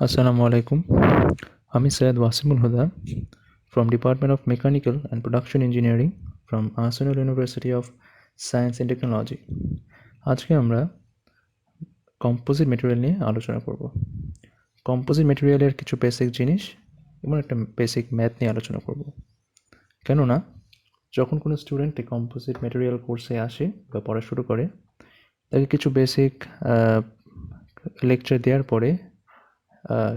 Assalamu alaikum. আমি সৈয়দ ওয়াসিমুল হুদা from Department of Mechanical and Production Engineering from Arsenal University of Science and Technology. আজকে আমরা composite material নিয়ে আলোচনা করব। কম্পোজিট ম্যাটেরিয়ালের কিছু বেসিক জিনিস এবং একটা বেসিক ম্যাথ নিয়ে আলোচনা করব। কেননা যখন কোনো স্টুডেন্ট কম্পোজিট ম্যাটেরিয়াল কোর্সে আসে বা পড়া শুরু করে, তাকে কিছু বেসিক লেকচার দেওয়ার পরে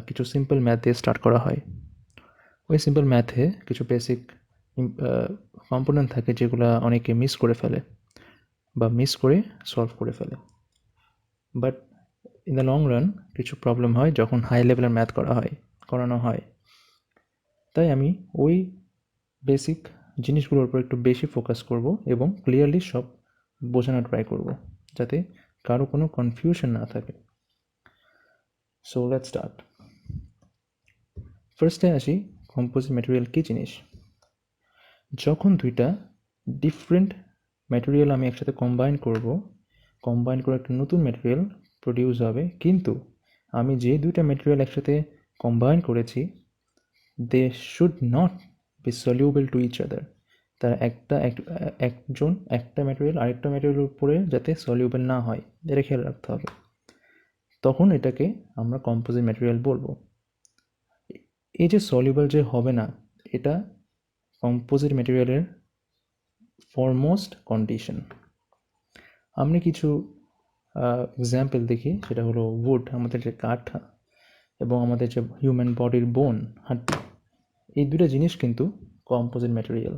কিছু সিম্পল ম্যাথ দিয়ে স্টার্ট করা হয়। ওই সিম্পল ম্যাথে কিছু বেসিক কম্পোনেন্ট থাকে যেগুলো অনেকে মিস করে ফেলে বা মিস করে সলভ করে ফেলে। But in the long run কিছু প্রবলেম হয় যখন হাই লেভেলের ম্যাথ করানো হয়। তাই আমি ওই বেসিক জিনিসগুলোর উপর একটু বেশি ফোকাস করব এবং ক্লিয়ারলি সব বোঝানোর ট্রাই করব, যাতে কারো কোনো কনফিউশন না থাকে। So let's start. ফার্স্টে আসি, কম্পোজিট ম্যাটেরিয়াল কী জিনিস। যখন দুইটা ডিফারেন্ট ম্যাটেরিয়াল আমি একসাথে কম্বাইন করে একটা নতুন ম্যাটেরিয়াল প্রডিউস হবে, কিন্তু আমি যে দুইটা ম্যাটেরিয়াল একসাথে কম্বাইন করেছি they should not be soluble to each other. তারা একজন একটা ম্যাটেরিয়াল আরেকটা ম্যাটেরিয়ালের উপরে যাতে সলিউবল না হয়, এটা খেয়াল রাখতে হবে। তখন এটাকে আমরা কম্পোজিট ম্যাটেরিয়াল বলবো। এই যে সলিউবল যে হবে না, এটা কম্পোজিট ম্যাটেরিয়ালের ফরমোস্ট কন্ডিশন। আমরা কিছু এক্সাম্পল দেখি, সেটা হলো উড, আমাদের যে কাঠ, এবং আমাদের যে হিউম্যান বডির বোন, হাড্ডি, এই দুটো জিনিস কিন্তু কম্পোজিট ম্যাটেরিয়াল।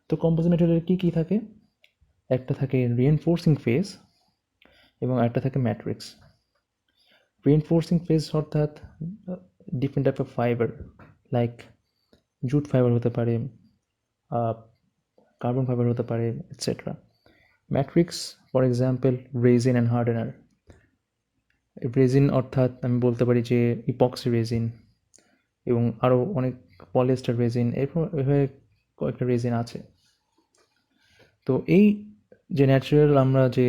তো কম্পোজিট ম্যাটেরিয়াল কী কী থাকে? একটা থাকে রিএনফোর্সিং ফেস এবং একটা থাকে ম্যাট্রিক্স। রিএনফোর্সিং ফেস অর্থাৎ different type of fibre, like jute fibre হতে পারে, কার্বন ফাইবার হতে পারে, etcetera. Matrix for example resin and hardener. Resin অর্থাৎ আমি বলতে পারি যে ইপক্সি রেজিন, এবং আরও অনেক পলিয়েস্টার রেজিন, এভাবে কয়েকটা রেজিন আছে। তো এই যে ন্যাচারাল আমরা যে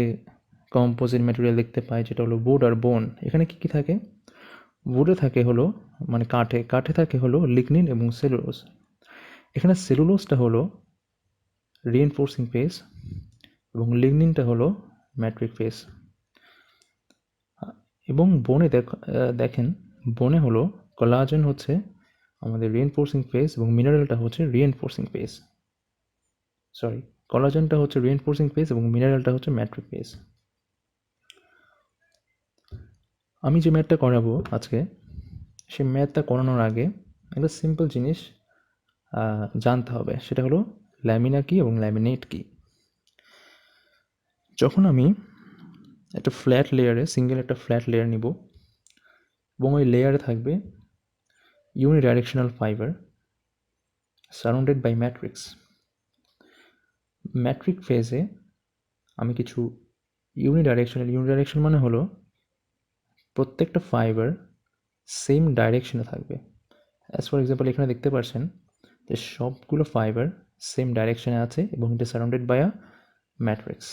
কম্পোজিট ম্যাটেরিয়াল দেখতে পাই, যেটা হলো উড আর বোন, এখানে কী কী থাকে? উডে থাকে হলো, মানে কাঠে থাকে হলো লিগনিন এবং সেলুলোজ। এখানে সেলুলোজটা হলো রিএনফোর্সিং ফেস এবং লিগনিনটা হলো ম্যাট্রিক ফেস। এবং বনে দেখেন, বনে হলো কোলাজেন হচ্ছে আমাদের রিএনফোর্সিং ফেস এবং মিনারেলটা হচ্ছে রিএনফোর্সিং ফেস। কোলাজেনটা হচ্ছে রিএনফোর্সিং ফেস এবং মিনারেলটা হচ্ছে ম্যাট্রিক ফেস। আমি যে ম্যাথটা করাবো আজকে, সেই ম্যাথটা করানোর আগে একটা সিম্পল জিনিস জানতে হবে, সেটা হলো ল্যামিনা কি এবং ল্যামিনেট কি। যখন আমি একটা সিঙ্গেল একটা ফ্ল্যাট লেয়ার নিব এবং ওই লেয়ারে থাকবে ইউনিডাইরেকশনাল fibre surrounded by matrix. Matric ফেজে আমি কিছু ইউনিডাইরেকশন মানে হলো প্রত্যেকটা ফাইবার সেম ডাইরেকশনে থাকবে। অ্যাজ ফর এক্সাম্পল, এখানে দেখতে পাচ্ছেন যে সবগুলো ফাইবার সেম ডাইরেকশনে আছে এবং এটা সারাউন্ডেড বাই আ ম্যাট্রিক্স।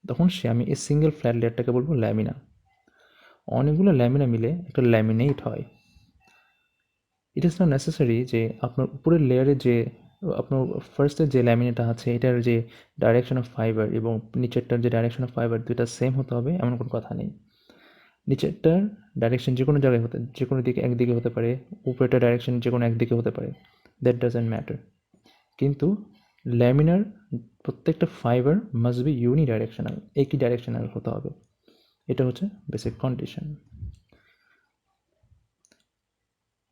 তখন আমি এই সিঙ্গেল ফ্ল্যাট লেয়ারটাকে বলবো ল্যামিনা। অনেকগুলো ল্যামিনা মিলে একটা ল্যামিনেট হয়। ইট ইজ নট নেসেসারি যে আপনার উপরের লেয়ারে যে আপনার ফার্স্টের যে ল্যামিনেটা আছে, এটার যে ডাইরেকশন অফ ফাইবার এবং নিচেরটার যে ডাইরেকশন অফ ফাইবার, দুইটা সেম হতে হবে এমন কোনো কথা নেই। নিচেরটার ডাইরেকশন যে কোনো জায়গায় যে কোনো দিকে একদিকে হতে পারে, উপরেরটার ডাইরেকশন যে কোনো একদিকে হতে পারে, দ্যাট ডাজন্ট ম্যাটার। কিন্তু ল্যামিনার প্রত্যেকটা ফাইবার মাস্ট বি ইউনিডাইরেকশনাল, একই ডাইরেকশনাল হতে হবে। এটা হচ্ছে বেসিক কন্ডিশন।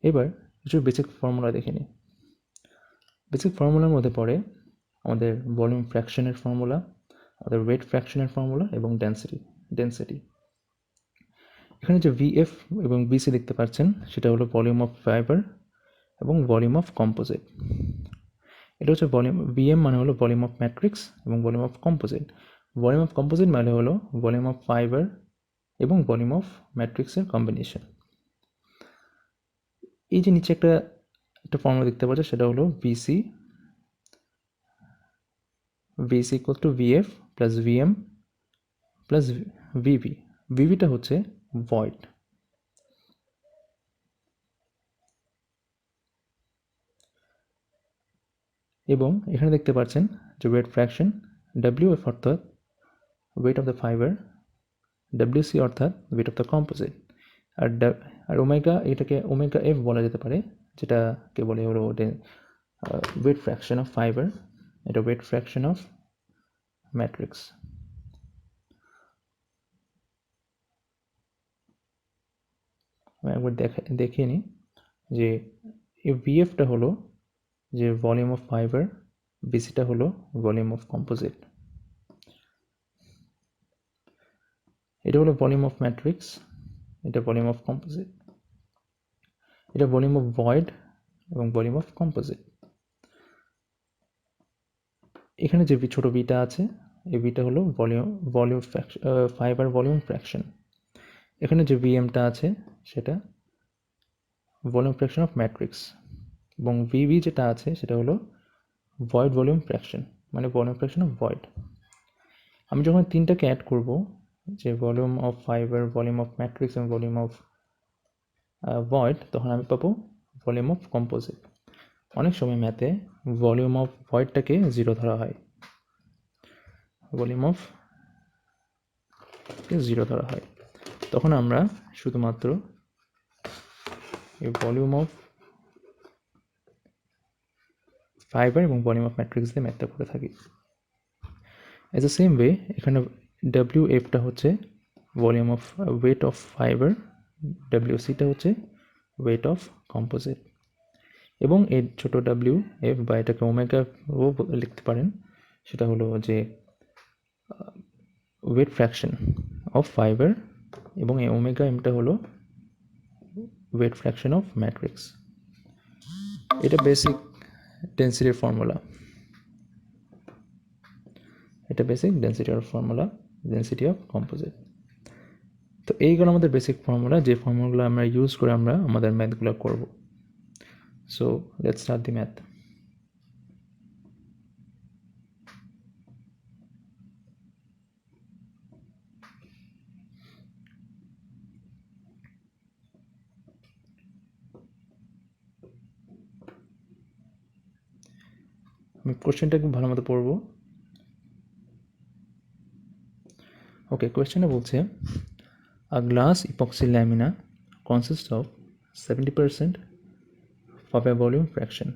এবার কিছু বেসিক ফর্মুলা দেখে নিই। বেসিক ফর্মুলার মধ্যে পড়ে আমাদের ভলিউম ফ্র্যাকশনের ফর্মুলা, আমাদের ওয়েট ফ্র্যাকশনের ফর্মুলা এবং ডেন্সিটি। এখানে যে ভিএফ এবং বিসি দেখতে পাচ্ছেন, সেটা হলো ভলিউম অফ ফাইবার এবং ভলিউম অফ কম্পোজিট। এটা হচ্ছে ভিএম মানে হলো ভলিউম অফ ম্যাট্রিক্স এবং volume of composite. Volume of composite মানে হলো ভলিউম অফ ফাইবার এবং ভলিউম অফ ম্যাট্রিক্সের কম্বিনেশন। এই যে নিচে একটা ফর্মুলা দেখতে পাচ্ছেন, সেটা হলো VC equal to VF plus VM plus VV. V হচ্ছে ভয়েড। এবং এখানে দেখতে পাচ্ছেন যে ওয়েট ফ্র্যাকশন WF অর্থাৎ weight of the fibre, WC অর্থাৎ ওয়েট অফ দ্য কম্পোজিট, আর ওমেগা এটাকে ওমেগা এফ বলা যেতে পারে, যেটাকে বলে হলো ওয়েট ফ্র্যাকশন অফ ফাইবার, এটা ওয়েট ফ্র্যাকশন অফ ম্যাট্রিক্স। একবার দেখিয়ে নিই যে VFটা হলো যে ভলিউম অফ ফাইবার, BCটা হলো ভলিউম অফ কম্পোজিট। এটা হলো ভলিউম অফ ম্যাট্রিক্স, এটা ভলিউম অফ কম্পোজিট, এটা ভলিউম অফ ভয়েড এবং ভলিউম অফ কম্পোজিট। এখানে যে ছোট বিটা আছে, এই বিটা হলো ভলিউম ফাইবার ভলিউম ফ্র্যাকশন। এখানে যে VMটা আছে সেটা ভলিউম ফ্র্যাকশন অফ ম্যাট্রিক্স, এবং VB যেটা আছে সেটা হলো ভয়েড ভলিউম ফ্র্যাকশন, মানে ভলিউম ফ্র্যাকশন অফ ভয়েড। আমি যখন তিনটাকে অ্যাড করব, যে volume of fibre, volume of matrix এবং ভলিউম অফ ভয়েড, তখন আমি পাবো ভলিউম অফ কম্পোজিট। অনেক সময় ম্যাথে ভলিউম অফ ভয়েডটাকে 0 ধরা হয়, ভলিউম অফ 0 ধরা হয়, তখন আমরা শুধুমাত্র এই ভলিউম অফ ফাইবার এবং ভলিউম অফ ম্যাট্রিক্স দিয়ে ম্যাথটা করে থাকি। অ্যাজ দ্য সেম ওয়ে এখানে WFটা হচ্ছে volume of weight of fibre, WCটা হচ্ছে ওয়েট অফ কম্পোজিট, এবং এর ছোট WF বা এটাকে ওমেগা ও লিখতে পারেন, সেটা হলো যে ওয়েট ফ্র্যাকশন অফ ফাইবার, এবং এই ওমেগা এমটা হলো ওয়েট ফ্র্যাকশন অফ ম্যাট্রিক্স। এটা বেসিক ডেন্সিটির ফর্মুলা, এটা বেসিক ডেন্সিটির ফর্মুলা, ডেন্সিটি অফ কম্পোজিট। তো এইগুলো আমাদের বেসিক ফর্মুলা, যে ফর্মুলাগুলো আমরা ইউজ করে আমরা আমাদের ম্যাথগুলো করব। So let's start the math. আমি কোশ্চেনটাকে ভালো মতো পড়বো। ওকে, কোয়েশ্চেনে বলছে a glass epoxy lamina consists of 70% fibre volume fraction.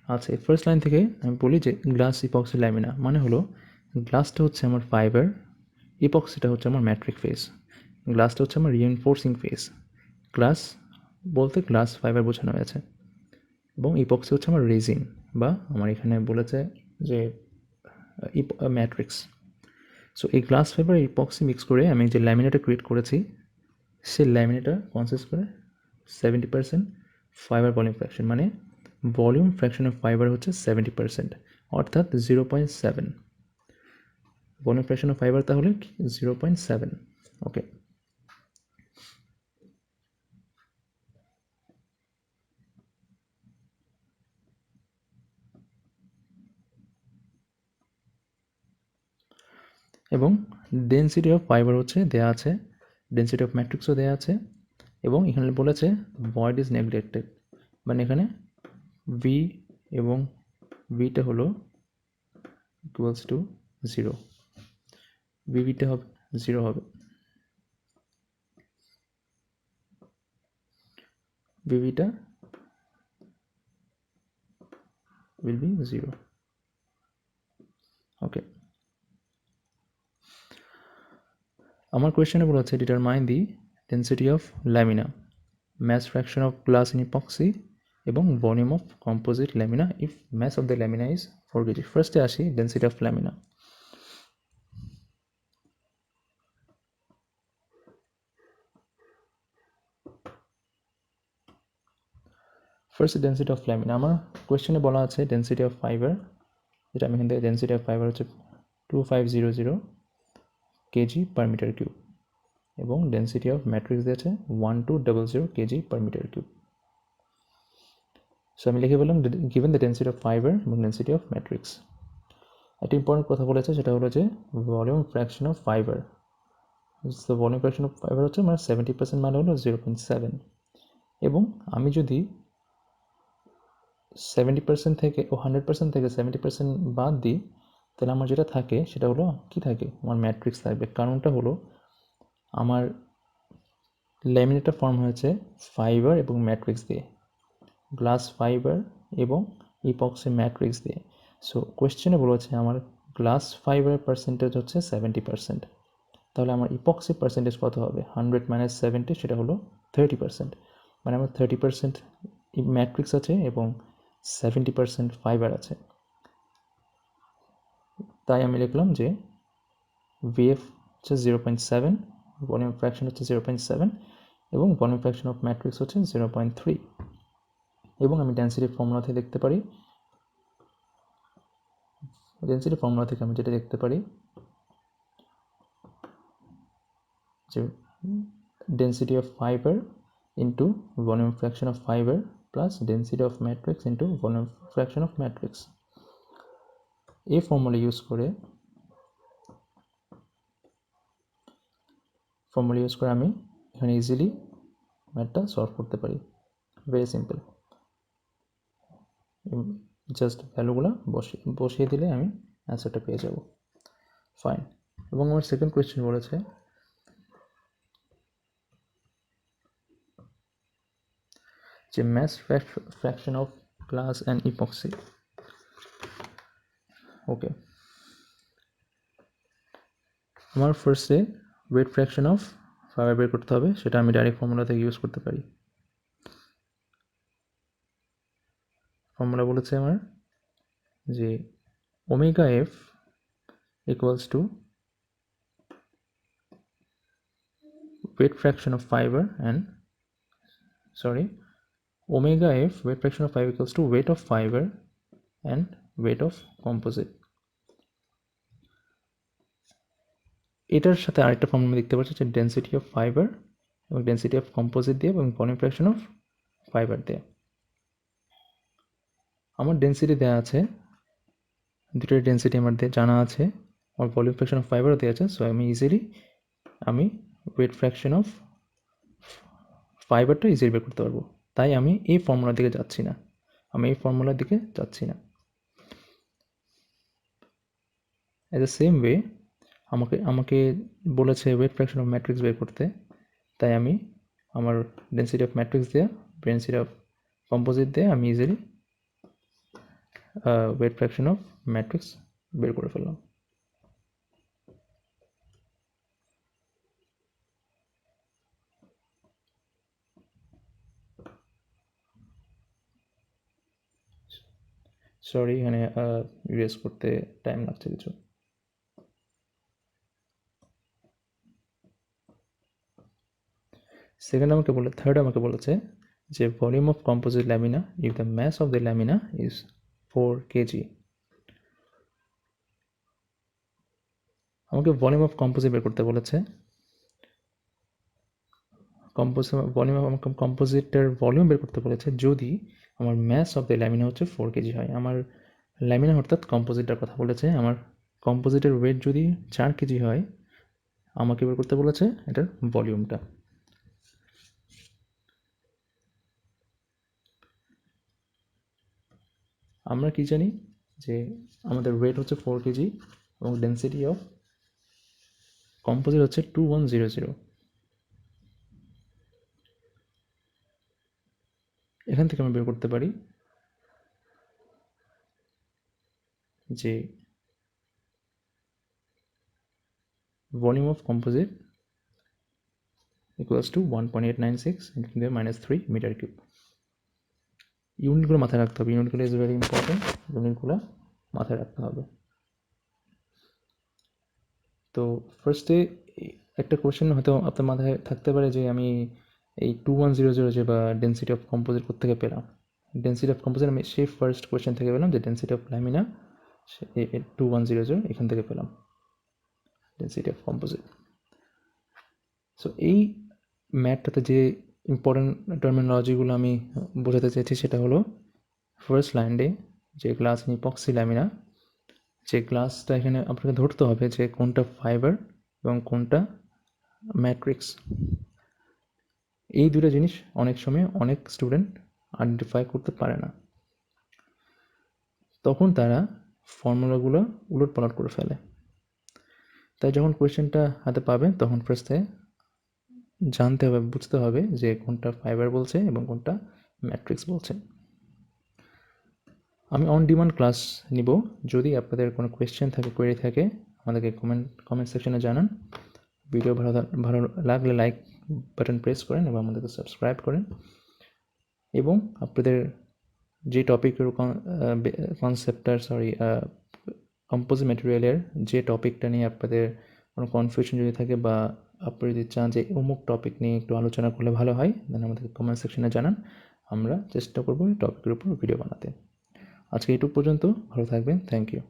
আচ্ছা, এই ফার্স্ট লাইন থেকে আমি বলি যে গ্লাস ইপক্সি ল্যামিনা মানে হলো গ্লাসটা হচ্ছে আমার ফাইবার, ইপক্সিটা হচ্ছে আমার ম্যাট্রিক ফেস, গ্লাসটা হচ্ছে আমার রিইনফোর্সিং ফেস। গ্লাস বলতে গ্লাস ফাইবার বোঝানো হয়েছে, এবং ইপক্সি হচ্ছে আমার রেজিন, বা আমার এখানে বলেছে যে ম্যাট্রিক্স। সো এই গ্লাস ফাইবার ইপক্সি মিক্স করে আমি যে ল্যামিনাটা ক্রিয়েট করেছি, সেই ল্যামিনাটা কনসিস্ট করে 70% ফাইবার ভলিউম ফ্র্যাকশন, মানে ভলিউম ফ্র্যাকশন অফ ফাইবার হচ্ছে 70%, অর্থাৎ 0.7। ভলিউম ফ্র্যাকশন অফ ফাইবার তাহলে 0.7। ওকে, এবং ডেন্সিটি অফ ফাইবার হচ্ছে দেয়া আছে, ডেন্সিটি অফ ম্যাট্রিক্সও দেয়া আছে, এবং এখানে বলেছে ভয়েড ইজ নেগলেক্টেড, মানে এখানে ভি এবং ভিটা হলো ইকুয়ালস টু 0, ভিটা হবে 0 হবে, ভিটা will be 0. ওকে, আমার কোয়েশ্চেনে বলা হচ্ছে determine the density of lamina, mass fraction of glass in epoxy এবং volume of composite lamina if mass of the lamina is 4 kg। ফার্স্টে আসি density of lamina. First density of lamina, আমার কোয়েশ্চেনে বলা আছে density of fibre, যেটা আমি এখান থেকে ডেন্সিটি অফ ফাইবার হচ্ছে 2500 কেজি পার মিটার কিউব, এবং ডেন্সিটি অফ ম্যাট্রিক্স দিয়েছে 1200 KG per metre cube. So আমি লিখে বললাম given the density of fibre এবং ডেন্সিটি অফ ম্যাট্রিক্স। একটা ইম্পর্টেন্ট কথা বলেছে, সেটা হলো যে ভলিউম ফ্র্যাকশন অফ ফাইবার, তো ভলিউম ফ্র্যাকশন অফ ফাইবার হচ্ছে মানে 70% মানে হলো 0.7, এবং আমি যদি 70% থেকে 100% থেকে 70% বাদ দিই, তাহলে আমার যেটা থাকে সেটা হলো কি থাকে, আমার ম্যাট্রিক্স থাকবে। কারণটা হলো আমার ল্যামিনেটটা ফর্ম হয়েছে ফাইবার এবং ম্যাট্রিক্স দিয়ে, গ্লাস ফাইবার এবং ইপক্সি ম্যাট্রিক্স দিয়ে। সো কোয়েশ্চেনে বলেছে আমার গ্লাস ফাইবারের পার্সেন্টেজ হচ্ছে 70%, তাহলে আমার ইপক্সি পার্সেন্টেজ কত হবে? 100 মাইনাস 70, সেটা হলো 30%। মানে আমার 30% ম্যাট্রিক্স আছে এবং 70% ফাইবার আছে। তাই আমি লিখলাম যে ভিএফ হচ্ছে 0.7, ভলিউম ফ্র্যাকশন হচ্ছে 0.7 এবং ভলিউম ফ্র্যাকশন অফ ম্যাট্রিক্স হচ্ছে 0.3। এবং আমি ডেন্সিটি ফর্মুলা থেকে দেখতে পারি, ডেন্সিটি ফর্মুলা থেকে আমি যেটা দেখতে পারি যে density of fiber into volume fraction of fiber plus density of matrix into volume fraction of matrix। এই ফর্মুলা ইউজ করে আমি এখানে ইজিলি ম্যাথটা সলভ করতে পারি। ভেরি সিম্পল, জাস্ট ভ্যালুগুলো বসিয়ে দিলে আমি অ্যান্সারটা পেয়ে যাব। ফাইন। এবং আমার সেকেন্ড কোয়েশ্চেন বলেছে যে mass fraction of glass and epoxy। ওকে, আমার ফার্স্টে ওয়েট ফ্র্যাকশন অফ ফাইবার বের করতে হবে, সেটা আমি ডাইরেক্ট ফর্মুলা থেকে ইউজ করতে পারি। ফর্মুলা বলেছে আমার যে omega F equals to weight fraction of fiber and omega f weight fraction of fiber equals to weight of fiber and weight of composite। এটার সাথে আরেকটা ফর্মুলা দেখতে পাচ্ছি যে ডেন্সিটি অফ ফাইবার এবং ডেন্সিটি অফ কম্পোজিট দিয়ে এবং volume fraction of fibre দিয়ে। আমার ডেন্সিটি দেওয়া আছে, দুটোর ডেন্সিটি আমার জানা আছে, আমার ভলিউম ফ্র্যাকশন অফ ফাইবারও দেওয়া আছে। সো আমি ইজিলি ওয়েট ফ্র্যাকশন অফ ফাইবারটা ইজিলি বের করতে পারবো। তাই আমি এই ফর্মুলার দিকে যাচ্ছি না, অ্যাজ দ্য সেম ওয়ে আমাকে বলেছে ওয়েট ফ্র্যাকশন অফ ম্যাট্রিক্স বের করতে, তাই আমি আমার ডেন্সিটি অফ ম্যাট্রিক্স দিয়ে ডেন্সিটি অফ কম্পোজিট দিয়ে আমি easily weight fraction of matrix বের করে ফেললাম। সরি, এখানে ইরেজ করতে টাইম লাগছে কিছু। থার্ড আমাকে বলেছে যে volume of composite lamina if the mass of the lamina is 4 kg। আমাকে ভলিউম অফ কম্পোজিট বের করতে বলেছে। কম্পোজিটের ভলিউম বের করতে বলেছে যদি আমার ম্যাস অফ দ্য ল্যামিনা হচ্ছে 4 kg হয়। আমার ল্যামিনা অর্থাৎ কম্পোজিটটার কথা বলেছে। আমার কম্পোজিটের ওয়েট যদি 4 kg হয়, আমাকে বের করতে বলেছে এটার ভলিউমটা। আমরা কি জানি যে আমাদের ওয়েট হচ্ছে 4 kg এবং ডেন্সিটি অফ কম্পোজিট হচ্ছে 2100। এখান থেকে আমরা বের করতে পারি যে volume of composite equals to 1.896 × 10⁻³ metre cube. ইউনিটগুলো মাথায় রাখতে হবে, ইউনিটগুলো ইজ ভেরি ইম্পর্টেন্ট, ইউনিটগুলো মাথায় রাখতে হবে। তো ফার্স্টে একটা কোয়েশ্চেন হয়তো আপনার মাথায় থাকতে পারে যে আমি এই 2100 যে বা ডেন্সিটি অফ কম্পোজিট কোথেকে পেলাম। ডেন্সিটি অফ কম্পোজিট আমি সেই ফার্স্ট কোয়েশ্চেন থেকে পেলাম যে ডেন্সিটি অফ ল্যামিনা 2100 এখান থেকে পেলাম ডেন্সিটি অফ কম্পোজিট। সো এই ম্যাথটাতে যে ইম্পর্টেন্ট টার্মিনোলজিগুলো আমি বোঝাতে চেয়েছি সেটা হলো ফার্স্ট লাইনে যে গ্লাস ইপক্সি ল্যামিনা, যে গ্লাসটা এখানে আপনাকে ধরতে হবে যে কোনটা ফাইবার এবং কোনটা ম্যাট্রিক্স। এই দুটো জিনিস অনেক সময় অনেক স্টুডেন্ট আইডেন্টিফাই করতে পারে না। তখন তারা ফর্মুলাগুলো উলটপালট করে ফেলে। তাই যখন কোয়েশ্চেনটা হাতে পাবেন তখন ফার্স্টে জানতে হবে, বুঝতে হবে যে কোনটা ফাইবার বলছে এবং কোনটা ম্যাট্রিক্স বলছে। আমি অন ডিমান্ড ক্লাস নিব। যদি আপনাদের কোনো কোয়েশ্চেন থাকে, কোয়েরি থাকে, আমাদেরকে কমেন্ট সেকশনে জানান। ভিডিও ভালো লাগলে লাইক বাটন প্রেস করেন এবং আমাদেরকে সাবস্ক্রাইব করেন। এবং আপনাদের যে টপিকের কম্পোজিট ম্যাটেরিয়ালের যে টপিকটা নিয়ে আপনাদের কোনো কনফিউশন যদি থাকে বা আপনি যদি চান যে অমুক টপিক নিয়ে একটু আলোচনা করলে ভালো হয়, দেন আমাদেরকে কমেন্ট সেকশনে জানান। আমরা চেষ্টা করব এই টপিকের উপর ভিডিও বানাতে। আজকে এইটুকু পর্যন্ত। ভালো থাকবেন। Thank you.